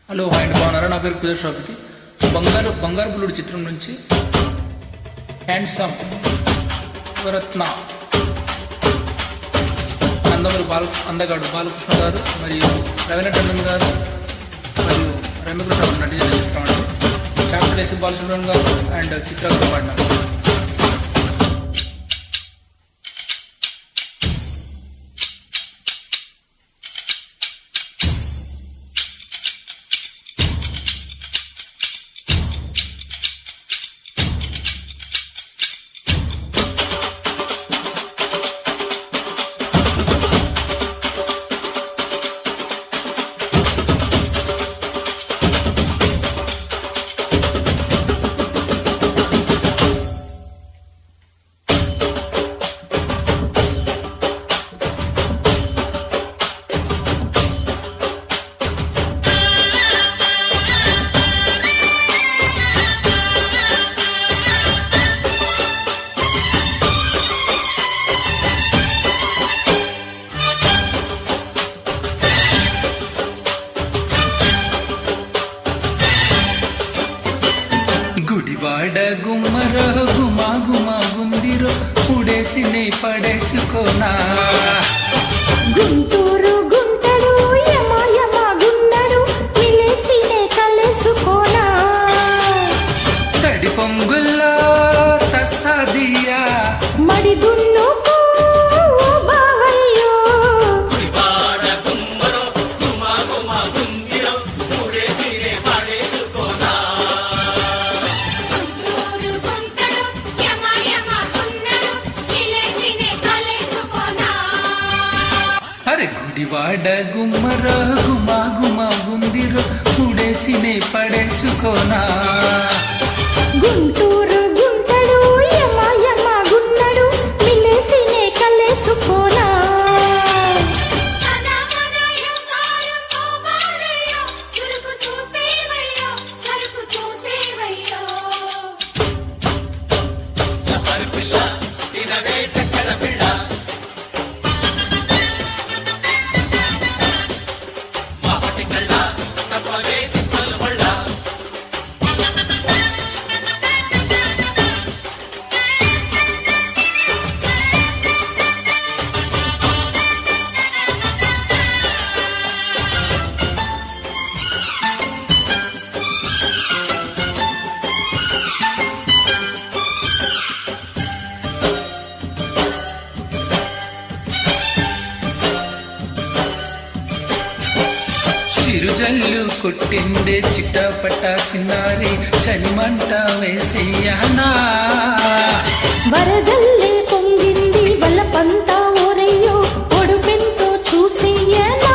Hello hi అండి, బాగున్నారా? నా పేరు కుజేష్ రావుపతి. బంగారు బుల్లుడు చిత్రం నుంచి హ్యాండ్సమ్ యువరత్న అందగాడు బాలకృష్ణ గారు మరియు రవీణ టండన్ గారు మరియు రమ్యకృష్ణ నటించిన చిత్రం అండి. క్యాప్టెన్ ఎస్ బాలసుబ్రహ్మణ్యం గారు అండ్ చిత్ర గారు పాడినారు. గుడివాడ గుమ్మరో గుమా గుమా గుందిరో పుడేసినే పడేసుకోనా గుంటూరు గుంటడు యమ యమ గుండడు మిలేసినే కలేసుకోనా తడి పొంగుల్లో తస్సదియా మడి దున్నుకో బావయ్యో అరే గుడివాడ గుమ్మరో గుమా గుమా గుందిరో పుడేసినే పడేసుకోనా గుంటూరు గుంటడు యమ యమ గుండడు మిలేసినే కలేసుకోనా చిరుజల్లు కొట్టిండే చిట్టపట్ట చిన్నారి చలిమంట వేసేయనా వరదల్లే పొంగింది వల్లపంత ఓరయ్యో ఒడుపెంతో చూసేయనా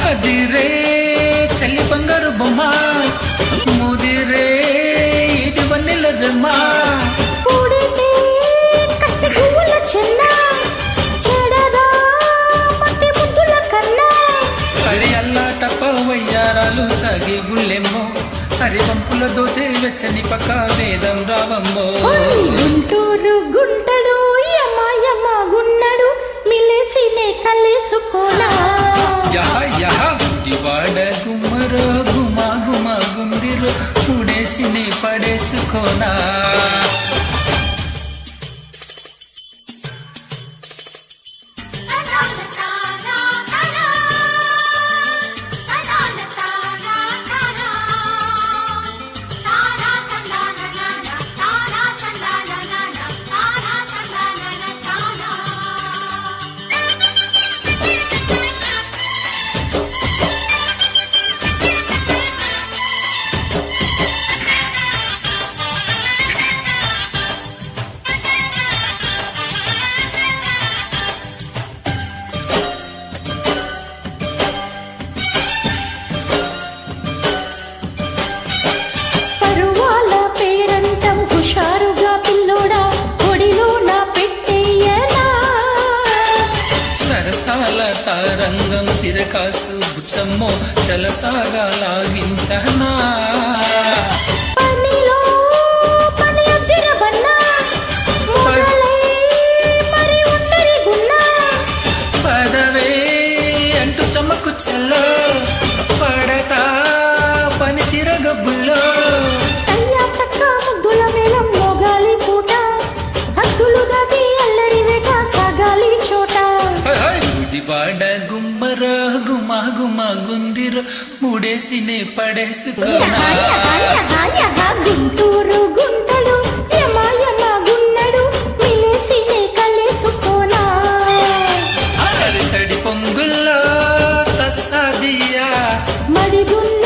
అదిరే చల్లి బంగారు బొమ్మ ముదిరే ఇది వన్నెల రమ్మ కూడితే కసి పువ్వుల చెన్న చెడదా మట్టి ముద్దుల కన్నా కడి అల్లా టప్ప వయ్యారాలు సాగి గుళ్ళెమ్మో హరి వంపుల దోచే వెచ్చని పక్క వేదం రావమ్మో గుంటూరు గుంటడు యమ యమ గున్నడు మిలేసినే కలేసుకోనా యహ యహ గుడివాడ గుమ్మరో గుమా గుమా గుందిరో పుడేసిని పడేసుకోనా పరువాల పేరంటం హుషారుగా పిల్లోడా ఒడిలో నా పెట్టేయనా సరసాల తారంగం తిరకాసు బుచ్చమ్మో చలసాగా లాగించనా పనిలో పని అద్దిరబన్నా మొదలై మరి ఒంటరి గున్నా పదవే అంటూ చమ్మకు చల్ల పడ మా గుందిరో మూడేసినే పడేసుకోనా గుంటూరు గుంటడు యమాయమ గున్నడు మిలేసినే కలేసుకోనా అరతడి పొంగుల్లో తస్సాదియా మడిగున్న